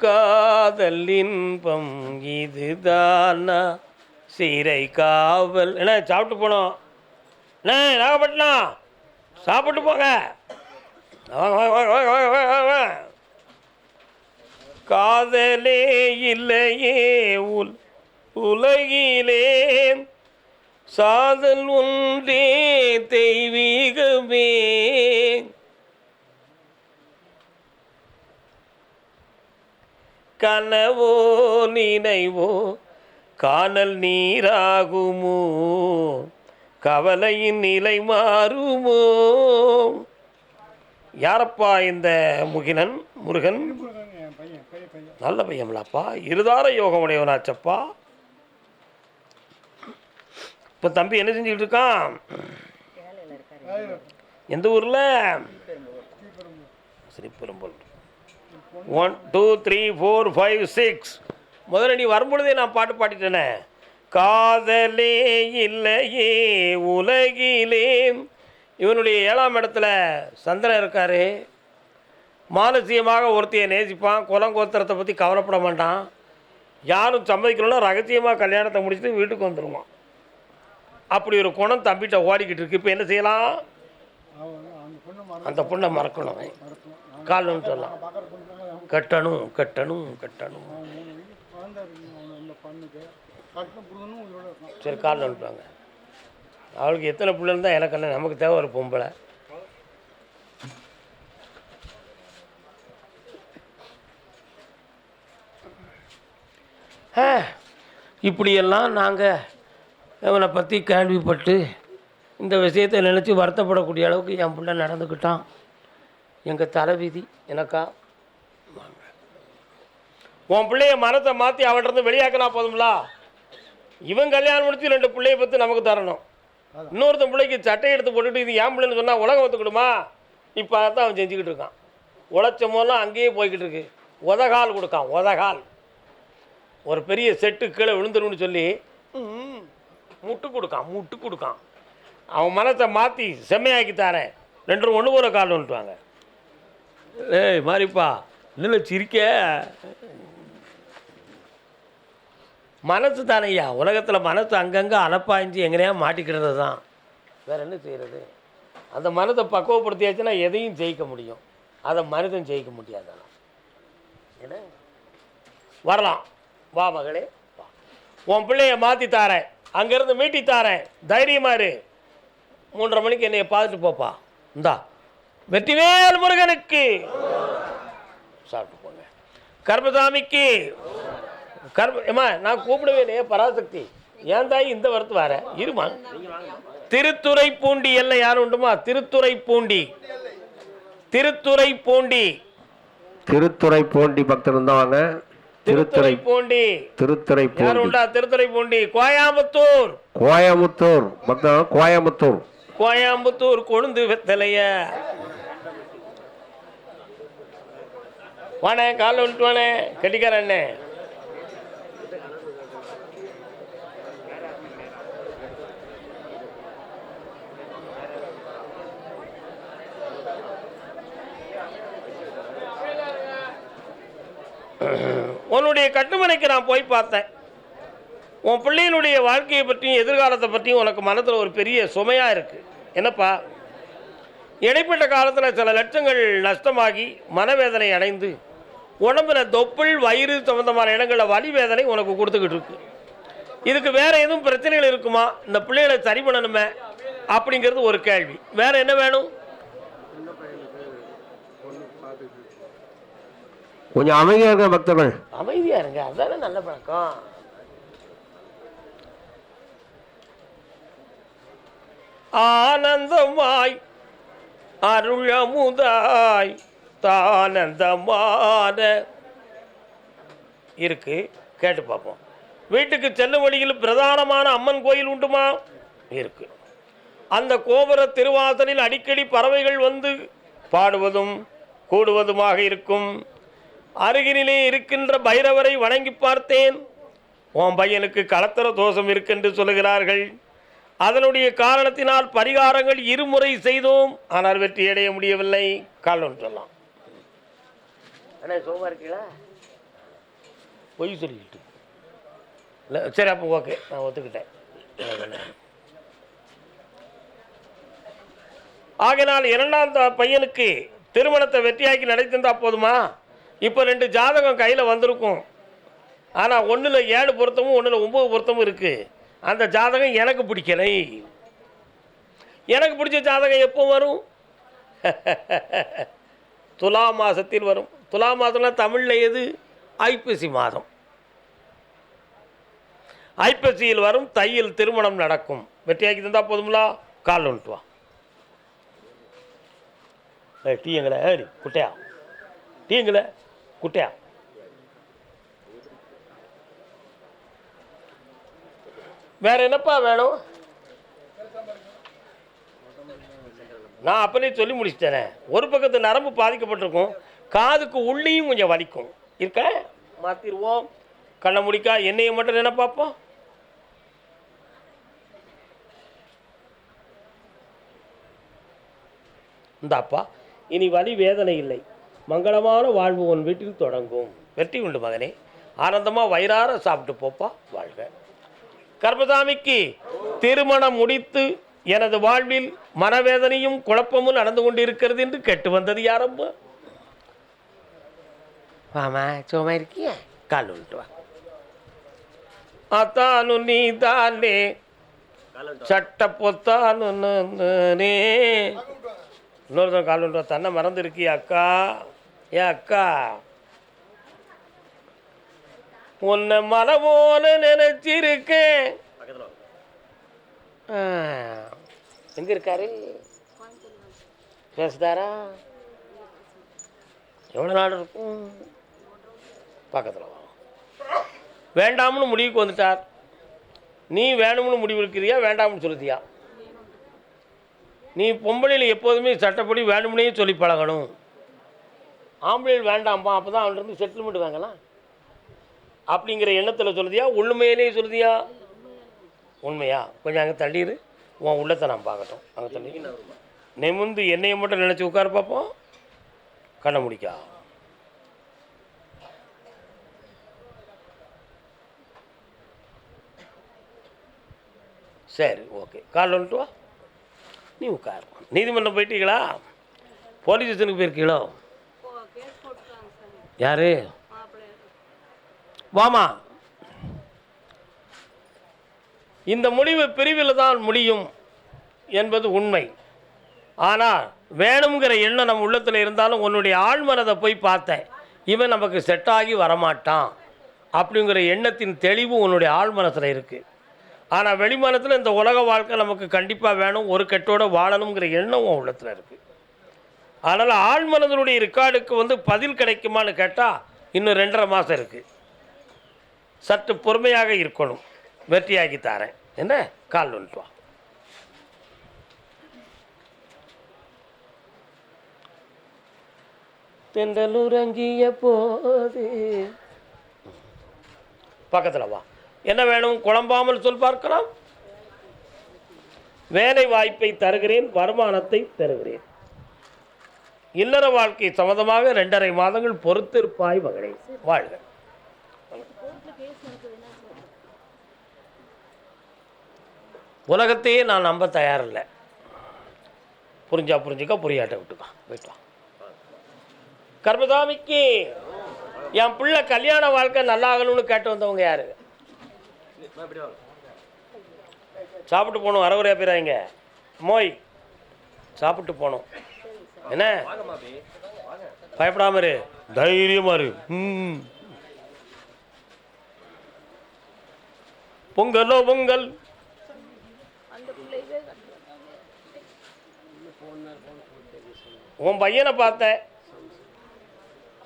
காதல் இன்பம் இதுதானா சீரை காவல் என்ன சாப்பிட்டு போனோம் என்ன நாகப்பட்டினம் சாப்பிட்டு போங்க காதலே இல்லையே உலகிலே சாதல் ஒன்றே தெய்வீகமே கனவோ நினைவோ காணல் நீராகுமோ கவலையின் நிலை மாறுமோ. யாரப்பா இந்த முருகன்? நல்ல பையன்லாப்பா, இருதார யோகம் உடையவனாச்சப்பா. இப்போ தம்பி என்ன செஞ்சுக்கிட்டு இருக்கான்? எந்த ஊரில்? ஸ்ரீபெரும்புதூர். 1 2 3 4 5 6. முதல்ல நீ வரும்பொழுதே நான் பாட்டு பாடிட்டேனே. காதலே இல்லையே உலகிலே. இவனுடைய 7ஆம் இடத்துல சந்திரன் இருக்காரு. மானசீகமாக ஒருத்தையை நேசிப்பான். குலங்கோத்திரத்தை பற்றி கவலைப்பட மாட்டான். யாரும் சம்மதிக்கணும்னா ரகசியமாக கல்யாணத்தை முடிச்சுட்டு வீட்டுக்கு வந்துடுவான். அப்படி ஒரு குணம் தம்பிகிட்ட ஓடிக்கிட்டு இருக்கு. இப்போ என்ன செய்யலாம்? அந்த பொண்ணை மறக்கணும். காலன்னு சொல்லலாம். கட்டணும் கட்டணும் கட்டணும். சரி காலில் அனுப்புவாங்க. அவளுக்கு எத்தனை பிள்ளை இருந்தால் எனக்கு என்ன, நமக்கு தேவை ஒரு பொம்பளை. இப்படியெல்லாம் நாங்கள் இவனை பற்றி கேள்விப்பட்டு இந்த விஷயத்தை நினச்சி வருத்தப்படக்கூடிய அளவுக்கு என் பிள்ளை நடந்துக்கிட்டான். எங்கள் தலைவிதி. எனக்கா உன் பிள்ளைய மனத்தை மாற்றி அவள்கிட்ட வெளியாக்கினா போதும்லா. இவன் கல்யாணம் முடிச்சு 2 பிள்ளையை பற்றி நமக்கு தரணும். இன்னொருத்தன் பிள்ளைக்கு சட்டை எடுத்து போட்டுட்டு இது ஏன் பிள்ளைன்னு சொன்னால் உலகம் ஒத்துக்கிடுமா? இப்போ அதான் அவன் செஞ்சுக்கிட்டு இருக்கான். உழைச்ச போதெல்லாம் அங்கேயே போய்கிட்டு இருக்கு. உதகால் கொடுக்கான். உதகால் ஒரு பெரிய செட்டு கீழே விழுந்துருன்னு சொல்லி முட்டு கொடுக்கான். அவன் மனத்தை மாற்றி செம்மையாக்கி தரேன். 2 ஒன்று போல கால் வந்துட்டுவாங்க. ஏய் மாறிப்பா இல்லை சிரிக்க. மனசு தானையா உலகத்தில். மனசு அங்கங்கே அலப்பாய்ஞ்சி எங்கனையா மாட்டிக்கிறது தான். வேறு என்ன செய்கிறது? அந்த மனத்தை பக்குவப்படுத்தியாச்சுன்னா எதையும் ஜெயிக்க முடியும். அதை மனிதன் ஜெயிக்க முடியாதானா? என்ன வரலாம். வா மகளே வா. உன் பிள்ளைய மாற்றி தாரேன். அங்கேருந்து மீட்டி தாரேன். தைரியமாக இரு. 3:30 மணிக்கு என்னைய பார்த்துட்டு போப்பா. இந்தா வெற்றிவேல் முருகனுக்கு சாப்பிட்டு போங்க. கர்மசாமிக்கு ஏம்மா நான் கூப்பிடவே இல்லையே பராசக்தி. ஏன் தாய் இந்த வரத்து வர இருமா. திருத்துறைப்பூண்டி எல்லை யாரும் உண்டுமா? திருத்துறைப்பூண்டி பக்தர் இருந்தாங்க. திருத்துறைப்பூண்டி யார் உண்டா? திருத்துறைப்பூண்டி கோயமுத்தூர் பக்தர். கோயம்புத்தூர் கொழுந்து வெத்தலைய வானே கால விட்டு வானே கட்டிக்கார அண்ணே. உன்னுடைய கட்டுமனைக்கு நான் போய் பார்த்தேன். உன் பிள்ளையினுடைய வாழ்க்கையை பற்றியும் எதிர்காலத்தை பற்றியும் உனக்கு மனத்தில் ஒரு பெரிய சுமையாக இருக்குது. என்னப்பா, இடைப்பட்ட காலத்தில் சில லட்சங்கள் நஷ்டமாகி மனவேதனை அடைந்து உடம்பில் தொப்புள் வயிறு சம்பந்தமான இடங்களில் வலி வேதனை உனக்கு கொடுத்துக்கிட்டு இருக்கு. இதுக்கு வேறு எதுவும் பிரச்சனைகள் இருக்குமா? இந்த பிள்ளைகளை சரி பண்ணணுமே அப்படிங்கிறது ஒரு கேள்வி. வேறு என்ன வேணும்? கொஞ்சம் அமைதியாக இருக்க பக்தர்கள். அமைதியாக இருங்க, அதுதானே நல்ல பழக்கம். ஆனந்தமாய் அருளமுதாய் தானந்தமான இருக்கு. கேட்டு பார்ப்போம். வீட்டுக்கு செல்லும் வழியில் பிரதானமான அம்மன் கோயில் உண்டுமா? இருக்கு. அந்த கோபுர திருவாசலில் அடிக்கடி பறவைகள் வந்து பாடுவதும் கூடுவதுமாக இருக்கும். அருகினிலே இருக்கின்ற பைரவரை வணங்கி பார்த்தேன். உன் பையனுக்கு கலத்தர தோஷம் இருக்கென்று சொல்லுகிறார்கள். அதனுடைய காரணத்தினால் பரிகாரங்கள் 2 முறை செய்தோம். ஆனால் வெற்றி அடைய முடியவில்லை. காலம் சொல்லலாம். அண்ணா சோமா இருக்கீங்களா? பொய் சொல்லிக்கிட்டு இல்லை. சரி, அப்போ ஓகே, நான் ஒத்துக்கிட்டேன். ஆகையினால் இரண்டாம் பையனுக்கு திருமணத்தை வெற்றியாக்கி நடத்திருந்தா போதுமா? இப்போ 2 ஜாதகம் கையில் வந்திருக்கும். ஆனால் ஒன்றில் 7 பொருத்தமும் 1ல் 9 பொருத்தமும் இருக்குது. அந்த ஜாதகம் எனக்கு பிடிக்கலை. எனக்கு பிடிச்ச ஜாதகம் எப்போ வரும்? துலா மாதத்தில் வரும். துலா மாதம்னா தமிழில் எது? ஐப்பசி மாதம். ஐப்பசியில் வரும். தையில் திருமணம் நடக்கும். வெற்றியாக்கி தந்தால் போதுங்களா? கால் வந்துட்டு வா. டீங்களே குட்டையா, டீங்களே குட்டையா. வேற என்னப்பா வேணும்? நான் அப்பனே சொல்லி முடிச்சிட்டேனே. ஒரு பக்கத்து நரம்பு பாதிக்கப்பட்டிருக்கும், காதுக்கு உள்ளேயும் கொஞ்சம் வலிக்கும். இருக்க மாற்றிடுவோம். கண்ணை முடிக்கா. என்னையை மட்டும் என்ன பார்ப்போம். இந்தாப்பா, இனி வலி வேதனை இல்லை. மங்களமான வாழ்வு உன் வீட்டில் தொடங்கும். வெற்றி உண்டு மகனே. ஆனந்தமாக வயிறார சாப்பிட்டு போப்பா. வாழ்க. கர்மசாமிக்கு திருமணம் முடித்து எனது வாழ்வில் மனவேதனையும் குழப்பமும் நடந்து கொண்டிருக்கிறது என்று கேட்டு வந்தது யாரப்பா? வாமா, சும்மா இருக்கிய? கால் விட்டு வா. அத்தானு நீ தானே சட்ட பொத்தானு. இன்னொருத்தன் கால் விட்டு வா. தன்னை மறந்து இருக்கிய அக்கா? ஏன் அக்கா, உன்னை மலை போல நினைச்சிருக்கேன். எங்க இருக்காரு? பேசுதாரா? எவ்வளோ நாள் இருக்கும்? பக்கத்தில் வா. வேண்டாம்னு முடிவுக்கு வந்துட்டார். நீ வேணும்னு முடிவு இருக்கிறியா, வேண்டாம்னு சொல்லுதியா? நீ பொம்பளையில் எப்போதுமே சட்டப்படி வேணும்னே சொல்லி பழகணும். ஆம்பளையில் வேண்டாம்ப்பா, அப்போ தான் அவன்கிட்ட செட்டில்மெண்ட் வாங்கலாம் அப்படிங்கிற எண்ணத்தில் சொல்லுதியா, உண்மையிலே சொல்லுதியா? உண்மையா? கொஞ்சம் அங்கே தள்ளிடு. உன் உள்ளத்தை நான் பார்க்கட்டும். அங்கே தள்ளி நிமிந்து என்னையை மட்டும் நினச்சி உட்கார பார்ப்போம். கண்ணை முடிக்கா. சரி, ஓகே. கால் வந்துட்டு வா. நீ உட்கார். நீதிமன்றம் போயிட்டீங்களா? போலீஸ் ஸ்டேஷனுக்கு போயிருக்கீங்களோ? யாரு? வாமா. இந்த முடிவு பிரிவில் தான் முடியும் என்பது உண்மை. ஆனால் வேணுங்கிற எண்ணம் நம்ம உள்ளத்தில் இருந்தாலும் உன்னுடைய ஆழ்மனதை போய் பார்த்தேன், இவன் நமக்கு செட் ஆகி வரமாட்டான் அப்படிங்கிற எண்ணத்தின் தெளிவு உன்னுடைய ஆழ்மனத்தில் இருக்குது. ஆனால் வெளிமனத்தில் இந்த உலக வாழ்க்கை நமக்கு கண்டிப்பாக வேணும், ஒரு கெட்டோடு வாழணுங்கிற எண்ணம் உன் உள்ளத்தில் இருக்குது. அதனால் ஆழ்மனதனுடைய ரெக்கார்டுக்கு பதில் கிடைக்குமான்னு கேட்டால் இன்னும் 2.5 மாதம் இருக்குது. சற்று பொறுமையாக இருக்கணும். வெற்றியாக்கி தாரேன். என்ன? கால் வந்துட்டு வா. தெண்டலுறங்கிய போது பக்கத்தில் வா. என்ன வேணும்? குழம்பாமல் சொல் பார்க்கலாம். வேலை வாய்ப்பை தருகிறேன், வருமானத்தை தருகிறேன். இல்லற வாழ்க்கை சம்மந்தமாக 2.5 மாதங்கள் பொறுத்திருப்பாய் மகளே. வாழ்க. உலகத்தையே நான் நம்ப தயாரில்லை. புரிஞ்சா புரிஞ்சுக்க, புரியாட்ட விட்டுக்கா. போயிட்டு வா. கர்மசாமிக்கு என் பிள்ளை கல்யாண வாழ்க்கை நல்லா ஆகணும்னு கேட்டு வந்தவங்க யாரு? சாப்பிட்டு போகணும். அறகுறையா போயிடாங்க. மோய் சாப்பிட்டு போகணும். என்ன? பயப்படாம இரு, தைரியமா இரு. பொங்கலோ பொங்கல். உன் பையனை பார்த்தேன்,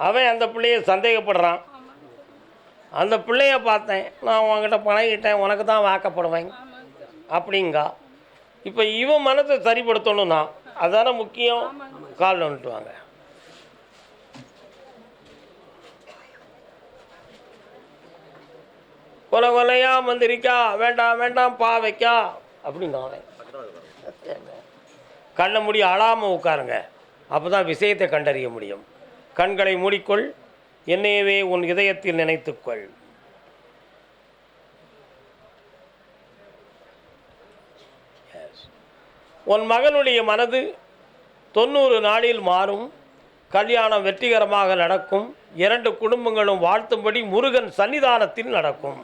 அவன் அந்த பிள்ளைய சந்தேகப்படுறான். அந்த பிள்ளைய பார்த்தேன், நான் உன்கிட்ட பழகிட்டேன், உனக்கு தான் வாக்கப்படுவேன் அப்படிங்கா. இப்போ இவன் மனத்தை சரிப்படுத்தணும்னா அதான முக்கியம். கால் வந்துட்டு வாங்க. கொலை கொலையா மந்திரிக்கா, வேண்டாம் வேண்டாம் பா வைக்கா அப்படிங்க. கண்ணை மூடி அழாமல் உட்காருங்க. அப்போ தான் விஷயத்தை கண்டறிய முடியும். கண்களை மூடிக்கொள். என்னையவே உன் இதயத்தில் நினைத்துக்கொள். உன் மகனுடைய மனது 90 நாளில் மாறும். கல்யாணம் வெற்றிகரமாக நடக்கும். 2 குடும்பங்களும் வாழ்த்தும்படி முருகன் சன்னிதானத்தில் நடக்கும்.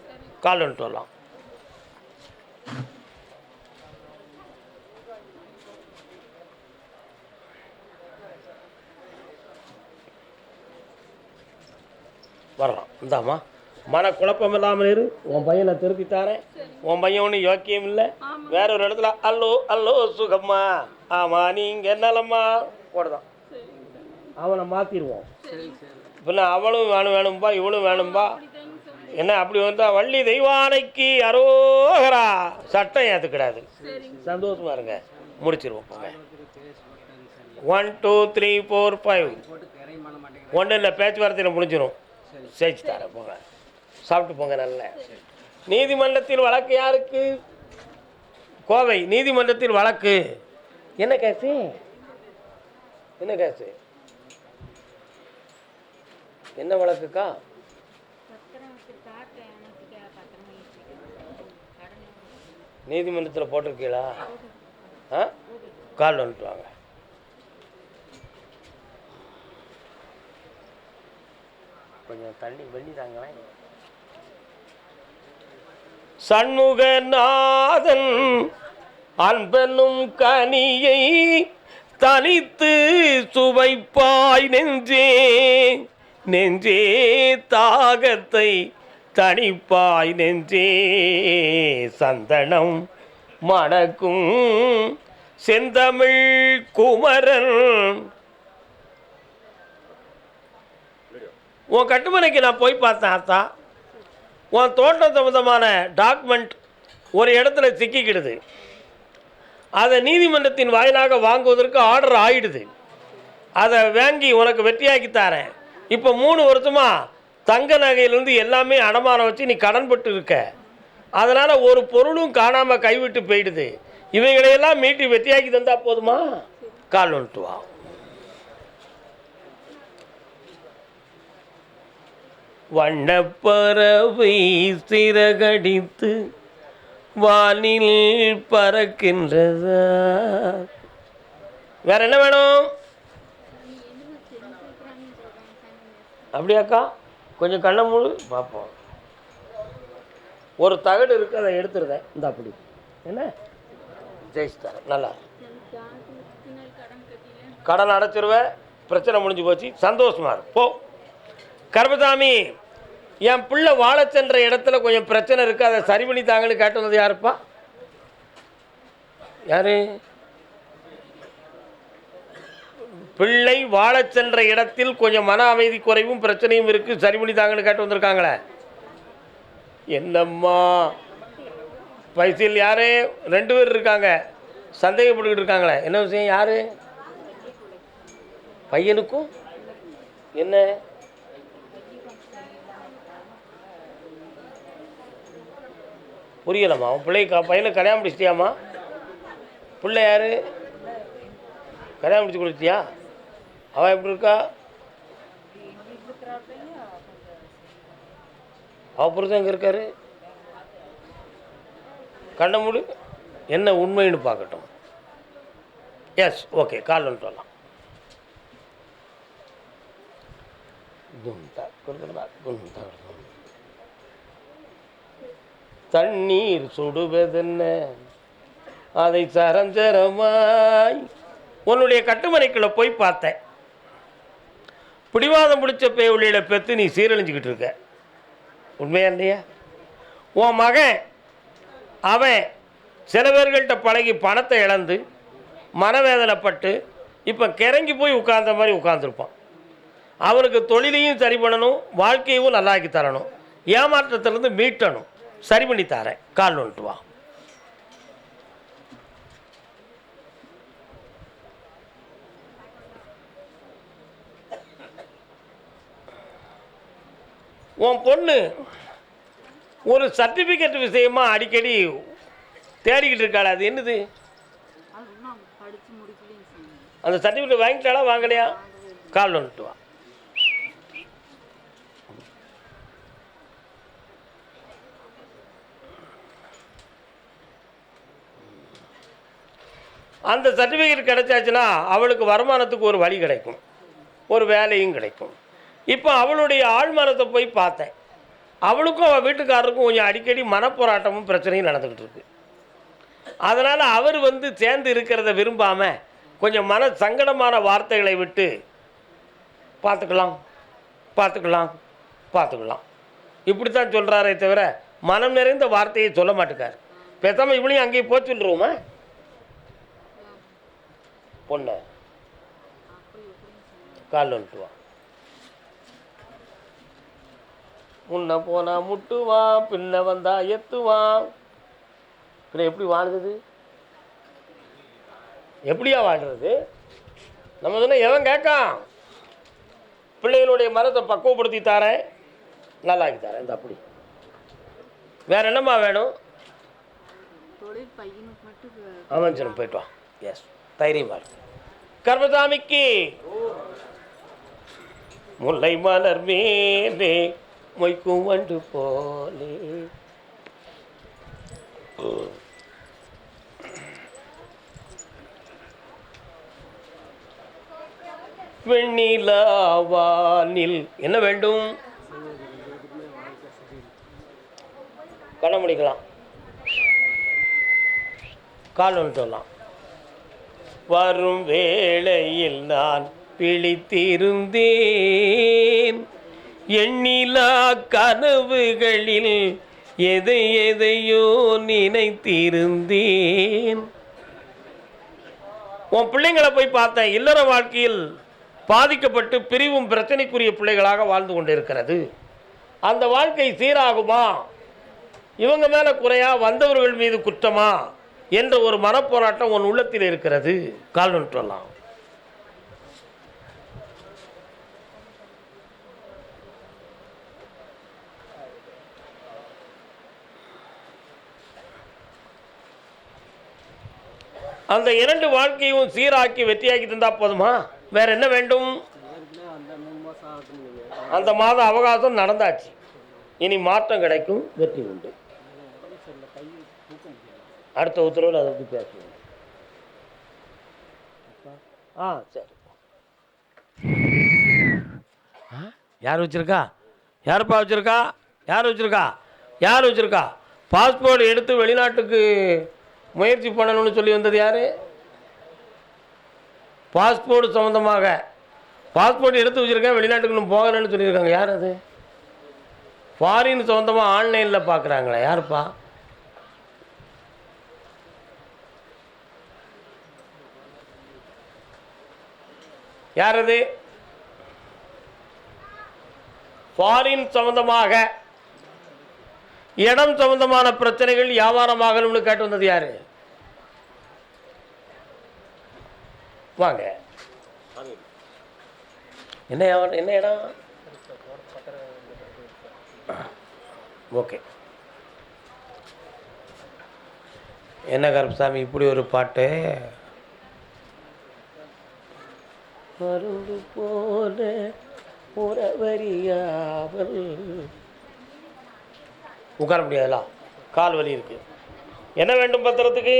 காலன்னு சொல்லலாம். வரலாம். இந்தாம்மா, மனக்குழப்பம் இல்லாமல் இரு. உன் பையனை திருப்பித்தாரேன். உன் பையன் ஒன்றும் யோக்கியம் இல்லை. வேற ஒரு இடத்துல அல்லோ அல்லோ சுகம்மா, ஆமாம் நீங்கள் நலம்மா போடுதான், அவனை மாற்றிடுவோம். பின்ன அவளும் வேணும்பா, இவளும் வேணும்பா. என்ன அப்படி வந்தா வள்ளி தெய்வானைக்கு அரோகரா சட்டம் ஏற்றுக்கிடாது. சந்தோஷமா இருங்க, முடிச்சிருவோம். போங்க. 1 2 3 4 5 ஒன்றும் இல்லை, பேச்சுவார்த்தையில் முடிஞ்சிடும். ஜெயிச்சு தரேன். போங்க, சாப்பிட்டு போங்க. நல்ல நீதிமன்றத்தில் வழக்கு யாருக்கு? கோவை நீதிமன்றத்தில் வழக்கு. என்ன கேஸு? என்ன கேஸு? என்ன வழக்குக்கா? நீதிமன்றத்தில் போட்டிருக்கீங்களா? ஆ, கால் வந்துட்டு வாங்க. கொஞ்சம் தண்ணி வெள்ளி தாங்களேன். சண்முகநாதன் அன்பனும் கனியை தனித்து சுவைப்பாய் நெஞ்சே, நெஞ்சே தாகத்தை தனிப்பாய் நெஞ்சே, சந்தனம் மணக்கும் செந்தமிழ் குமரன். உன் கட்டுமனைக்கு நான் போய் பார்த்தேன் ஆத்தா. உன் தோட்டம் சம்பந்தமான டாக்குமெண்ட் ஒரு இடத்துல சிக்கிக்கிடுது. அதை நீதிமன்றத்தின் வாயிலாக வாங்குவதற்கு ஆர்டர் ஆகிடுது. அதை வாங்கி உனக்கு வெற்றியாக்கி தரேன். இப்போ 3 வருஷமா தங்க நகையிலேருந்து எல்லாமே அடமானம் வச்சு நீ கடன்பட்டு இருக்க. அதனால் ஒரு பொருளும் காணாமல் கைவிட்டு போயிடுது. இவைகளையெல்லாம் மீட்டு வெற்றியாக்கி தந்தால் போதுமா? கால் வந்துட்டு வா. வண்ணப்பறவை சிறகடித்து வானில் பறக்கின்றதா? வேற என்ன வேணும்? அப்படியாக்கா? கொஞ்சம் கண்ணை மூடு பார்ப்போம். ஒரு தகடு இருக்குது, அதை எடுத்துருதேன். இந்த அப்படி என்ன ஜெயிச்சுத்தார. நல்லா கடன் அடைச்சிருவேன். பிரச்சனை முடிஞ்சு போச்சு. சந்தோஷமா இருக்கு. போ. கர்மசாமி, என் பிள்ளை வாழ சென்ற இடத்துல கொஞ்சம் பிரச்சனை இருக்குது, அதை சரி பண்ணி தாங்கன்னு கேட்டு வந்தது யாருப்பா? யாரு? பிள்ளை வாழ சென்ற இடத்தில் கொஞ்சம் மன அமைதி குறைவும் பிரச்சனையும் இருக்குது, சரி பண்ணி தாங்கன்னு கேட்டு வந்திருக்காங்களே. என்னம்மா பைசில் யாரு? 2 பேர் இருக்காங்க, சந்தேகப்பட்டுக்கிட்டு இருக்காங்களே. என்ன விஷயம்? யாரு? பையனுக்கும் என்ன? புரியலம்மா. உன் பையனை கல்யாணம் முடிச்சிட்டியாம்மா? பிள்ளை யார்? கல்யாணம் முடிச்சு கொடுத்தியா? அவன் எப்படி இருக்கா? அவ புருஷன் எங்கே இருக்காரு? கண்ணை மூடு. என்ன உண்மைன்னு பார்க்கட்டும். எஸ், ஓகே, கால் வந்துட்டு வரலாம். தண்ணீர் சுடுவதென்ன அதை சரஞ்சரமாய். உன்னுடைய கட்டுமனைக்குள்ள போய் பார்த்தேன். பிடிவாதம் பிடிச்ச பேவுளியில பெற்று நீ சீரழிஞ்சிக்கிட்டு இருக்க. உண்மையா இல்லையா? உன் மகன் அவன் சில பேர்கள்ட்ட பழகி பணத்தை இழந்து மனவேதனைப்பட்டு இப்போ கிறங்கி போய் உட்கார்ந்த மாதிரி உட்கார்ந்துருப்பான். அவனுக்கு தொழிலையும் சரி பண்ணணும், வாழ்க்கையும் நல்லாக்கி தரணும், ஏமாற்றத்திலிருந்து மீட்டணும். சரி பண்ணி தரேன். கால் வந்துட்டு வா. உன் பொண்ணு ஒரு சர்டிஃபிகேட் விஷயமா அடிக்கடி தேடிக்கிட்டு இருக்காள். அது என்னது? அந்த சர்டிஃபிகேட் வாங்கிட்டாளா வாங்கலையா? கால் வந்துட்டு வா. அந்த சர்டிஃபிகேட் கிடைச்சாச்சுன்னா அவளுக்கு வருமானத்துக்கு ஒரு வழி கிடைக்கும், ஒரு வேலையும் கிடைக்கும். இப்போ அவளுடைய ஆழ்மனத்தை போய் பார்த்தேன். அவளுக்கும் அவள் வீட்டுக்காரருக்கும் கொஞ்சம் அடிக்கடி மனப்போராட்டமும் பிரச்சனையும் நடந்துக்கிட்டு இருக்கு. அதனால் அவர் சேர்ந்து இருக்கிறத விரும்பாமல் கொஞ்சம் மன சங்கடமான வார்த்தைகளை விட்டு பார்த்துக்கலாம் பார்த்துக்கலாம் பார்த்துக்கலாம் இப்படி தான் சொல்கிறாரே தவிர மனம் நிறைந்த வார்த்தையை சொல்ல மாட்டேக்கார். பேசாமல் இவளையும் அங்கேயே போய் சொல்லிடுவோமா? பொண்ணு கால் வந்துட்டுவான், முன்ன போனா முட்டுவான், பின்ன வந்தா எத்துவான். பின்ன எப்படி வாழுது? எப்படியா வாழ்றது? நம்ம சொன்ன எவன் கேட்கான்? பிள்ளைகளுடைய மனத்தை பக்குவப்படுத்தி தாரேன், நல்லாக்கி தரேன். இந்த அப்படி வேற என்னம்மா வேணும்? அமைச்சரும் போயிட்டு வா. எஸ், தைரியமா இருக்கு. கர்மசாமிக்கு முல்லை மலர் மேலே மொய்க்கும் வண்டு போலே வெண்ணிலாவானில் என்ன வேண்டும்? கண்ண முடிக்கலாம், கால் ஒன்று சொல்லலாம். வரும் வேளையில் நான் விழித்திருந்தேன், எண்ணிலா கனவுகளில் எதை எதையோ நினைத்திருந்தேன். உன் பிள்ளைங்களை போய் பார்த்தேன், இல்லற வாழ்க்கையில் பாதிக்கப்பட்டு பிரிவும் பிரச்சனைக்குரிய பிள்ளைகளாக வாழ்ந்து கொண்டிருக்கிறது. அந்த வாழ்க்கை சீராகுமா? இவங்க மேலே குறையா, வந்தவர்கள் மீது குற்றமா என்ற ஒரு மனப்போராட்டம் உன் உள்ளத்தில் இருக்கிறது. கால் நுற்றலாம். அந்த இரண்டு வாழ்க்கையும் சீராக்கி வெற்றியாக்கி தந்தா போதுமா? வேற என்ன வேண்டும்? அந்த மாத அவகாசம் நடந்தாச்சு, இனி மாற்றம் கிடைக்கும், வெற்றி உண்டு. அடுத்த உத்தரவில் அதை பற்றி பேசுவோம். சரி. யார் வச்சிருக்கா? யாருப்பா வச்சிருக்கா? யார் வச்சிருக்கா? யார் வச்சிருக்கா? பாஸ்போர்ட் எடுத்து வெளிநாட்டுக்கு முயற்சி பண்ணணும்னு சொல்லி வந்தது யார்? பாஸ்போர்ட் சம்மந்தமாக பாஸ்போர்ட் எடுத்து வச்சுருக்கேன், வெளிநாட்டுக்கு இன்னும் போகலன்னு சொல்லியிருக்காங்க. யார் அது? ஃபாரின் சம்மந்தமாக ஆன்லைனில் பார்க்குறாங்களே, யாருப்பா? யார் அது? ஃபாரின் சம்மந்தமாக இடம் சம்பந்தமான பிரச்சனைகள் வியாபாரமாகணும்னு கேட்டு வந்தது யாரு? வாங்க. என்ன என்ன இடம்? ஓகே. என்ன கருப்பசாமி இப்படி ஒரு பாட்டு? மருந்து போல உறவறியாவல். உட்கார முடியாதுல, கால் வலி இருக்கு. என்ன வேண்டும் பத்திரத்துக்கு?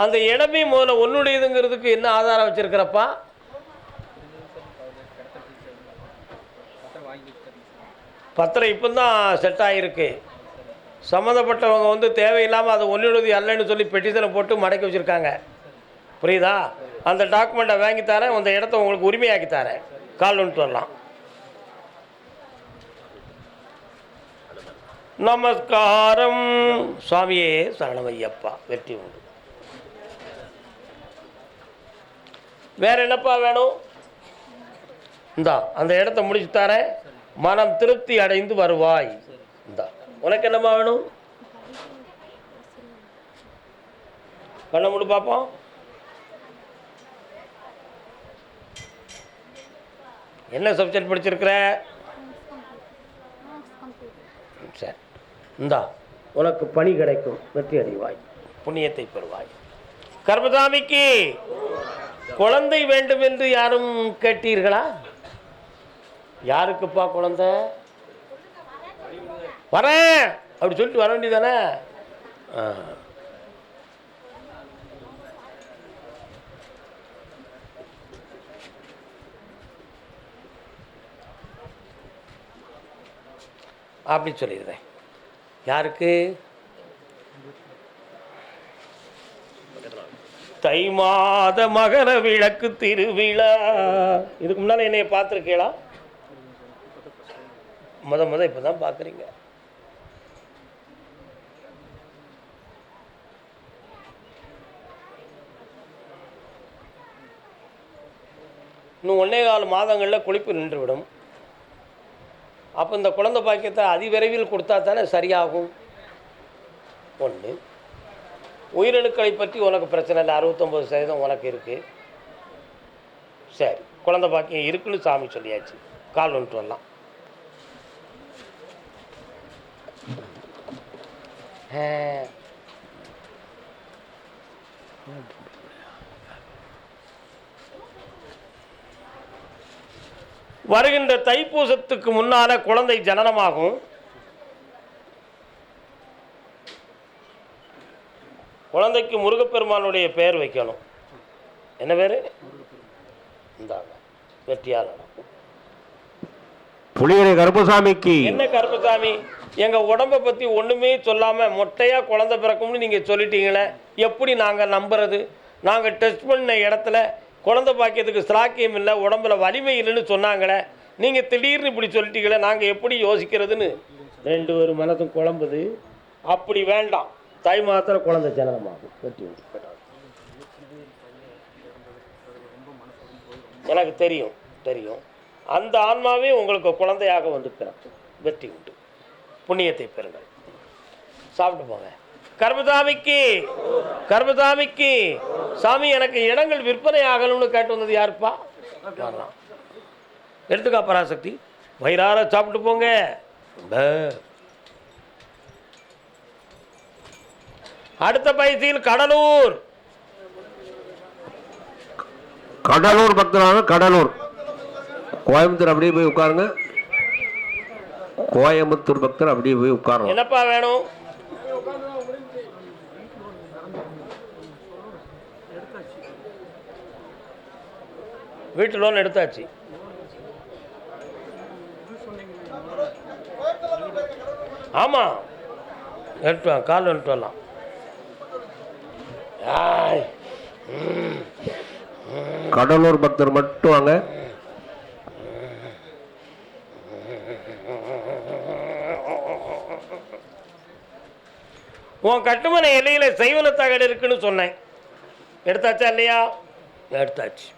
அந்த இடமே முதல்ல ஒன்னுடையதுங்கிறதுக்கு என்ன ஆதாரம் வச்சிருக்கிறப்பா? பத்திரம் இப்போ தான் செட் ஆகிருக்கு. சம்மந்தப்பட்டவங்க தேவையில்லாமல் அது ஒன்னுடையது அல்லன்னு சொல்லி பெட்டிஷனை போட்டு மடக்கி வச்சுருக்காங்க. புரியுதா? அந்த டாக்குமெண்ட்டை வாங்கி தரேன், அந்த இடத்த உங்களுக்கு உரிமையாக்கி தரேன். கால் வந்துட்டு வரலாம். நமஸ்காரம் சுவாமியே சரணமையப்பா. வெற்றி உண்டு. வேற என்னப்பா வேணும்? இந்தா அந்த இடத்த முடிச்சு தரேன், மனம் திருப்தி அடைந்து வருவாய். இந்தா உனக்கு என்னப்பா வேணும்? கண்ண மூடு பார்ப்போம். என்ன சப்ஜெக்ட் படிச்சிருக்கிற? சரி, இந்தா உனக்கு பணி கிடைக்கும், வெற்றி அடைவாய், புண்ணியத்தை பெறுவாய். கர்மசாமிக்கு குழந்தை வேண்டும் என்று யாரும் கேட்டீர்களா? யாருக்குப்பா குழந்தை? வரேன், அப்படி சொல்லிட்டு வர வேண்டியதானே. அப்படி சொல்லிடுறேன். யாருக்கு? தை மாத மகர விளக்கு திருவிழா. இதுக்கு முன்னால் என்னைய பார்த்துருக்கீங்களா? முத இப்போ தான் பார்க்குறீங்க. இன்னும் 1.25 மாதங்களில் குளிப்பு நின்றுவிடும். அப்போ இந்த குழந்தை பாக்கியத்தை அதிவிரைவில் கொடுத்தா தானே சரியாகும். ஒன்று, உயிரணுக்களை பற்றி உனக்கு பிரச்சனை இல்லை, 69% உனக்கு இருக்குது. சரி, குழந்தை பாக்கியம் இருக்குன்னு சாமி சொல்லியாச்சு, கால் வந்துட்டு வரலாம். வருகின்ற தைப்பூசத்துக்கு முன்னால குழந்தை ஜனனமாகும். குழந்தைக்கு முருகப்பெருமானுடைய பெயர் வைக்கணும். என்ன பேர்? இந்தாங்க, வெற்றியாளர். புளியரை கருப்பசாமிக்கு. என்ன கருப்பசாமி, எங்கள் உடம்பை பற்றி ஒன்றுமே சொல்லாமல் மொட்டையாக குழந்தை பிறக்கும்னு நீங்கள் சொல்லிட்டீங்களே, எப்படி நாங்கள் நம்புறது? நாங்கள் டெஸ்ட் பண்ண இடத்துல குழந்தை பாக்கியத்துக்கு ஸ்லாக்கியம் இல்லை, உடம்புல வலிமை இல்லைன்னு சொன்னாங்களே, நீங்கள் திடீர்னு இப்படி சொல்லிட்டீங்களே, நாங்கள் எப்படி யோசிக்கிறதுன்னு 2 ஒரு மனசும் குழம்புது. அப்படி வேண்டாம், தை மாதத்தில் குழந்தை ஜனனமாகும். வெற்றி உண்டு. எனக்கு தெரியும் தெரியும், அந்த ஆன்மாவே உங்களுக்கு குழந்தையாக வந்து பிறக்கும். வெற்றி உண்டு, புண்ணியத்தை பெறுங்கள். சாப்பிட்டு போங்க. கர்மசாமிக்கு, கர்மசாமிக்கு. சாமி, எனக்கு இடங்கள் விற்பனை ஆகணும்னு கேட்டு வந்தது யாருப்பா? எடுத்துக்கா பராசக்தி, வயிறார சாப்பிட்டு போங்க. அடுத்த பைசியில் கடலூர். கடலூர் பக்தரான கடலூர், கோயம்புத்தூர் அப்படியே போய் உட்காருங்க. கோயம்புத்தூர் பக்தர் அப்படியே போய் உட்காருங்க. என்னப்பா வேணும்? வீட்டு லோன் எடுத்தாச்சு. ஆமாம், எடுத்து கால் எடுத்து வரலாம். கடலூர் பக்தர் மட்டும் வாங்க. உன் கட்டுமனை எல்லையில் செய்வன தகடு இருக்குன்னு சொன்னேன், எடுத்தாச்சா இல்லையா? எடுத்தாச்சு.